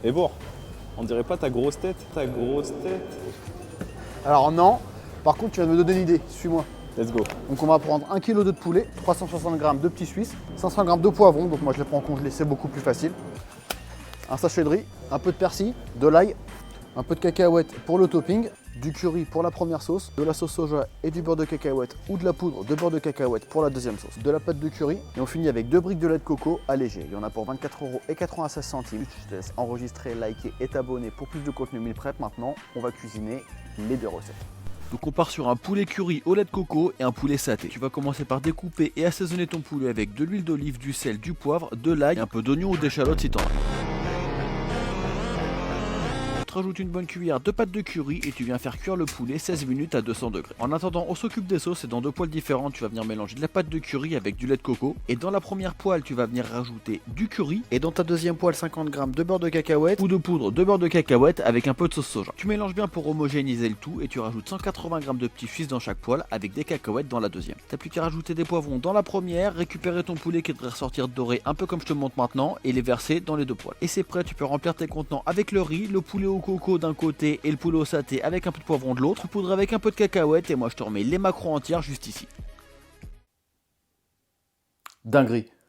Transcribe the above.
Et bon, on dirait pas ta grosse tête, ta grosse tête. Alors non, par contre tu vas me donner une idée, suis-moi. Let's go. Donc on va prendre 1 kg de poulet, 360 g de petits suisses, 500 g de poivrons, donc moi je les prends en congelé, c'est beaucoup plus facile. Un sachet de riz, un peu de persil, de l'ail, un peu de cacahuètes pour le topping, du curry pour la première sauce, de la sauce soja et du beurre de cacahuète ou de la poudre de beurre de cacahuète pour la deuxième sauce, de la pâte de curry et on finit avec 2 briques de lait de coco allégé. Il y en a pour 24,96 €. Je te laisse enregistrer, liker et t'abonner pour plus de contenu meal prep. Maintenant, on va cuisiner les deux recettes. Donc on part sur un poulet curry au lait de coco et un poulet saté. Tu vas commencer par découper et assaisonner ton poulet avec de l'huile d'olive, du sel, du poivre, de l'ail et un peu d'oignon ou d'échalote si t'en as. Tu rajoutes une bonne cuillère de pâte de curry et tu viens faire cuire le poulet 16 minutes à 200 degrés. En attendant, on s'occupe des sauces et dans deux poêles différentes, tu vas venir mélanger de la pâte de curry avec du lait de coco. Et dans la première poêle, tu vas venir rajouter du curry. Et dans ta deuxième poêle, 50 g de beurre de cacahuète ou de poudre de beurre de cacahuète avec un peu de sauce soja. Tu mélanges bien pour homogénéiser le tout et tu rajoutes 180 g de petits suisses dans chaque poêle avec des cacahuètes dans la deuxième. T'as plus qu'à rajouter des poivrons dans la première, récupérer ton poulet qui devrait ressortir doré un peu comme je te montre maintenant et les verser dans les deux poêles. Et c'est prêt, tu peux remplir tes contenants avec le riz, le poulet au coco d'un côté et le poulet au saté avec un peu de poivron de l'autre, poudre avec un peu de cacahuètes et moi je te remets les macarons entières juste ici. Dinguerie.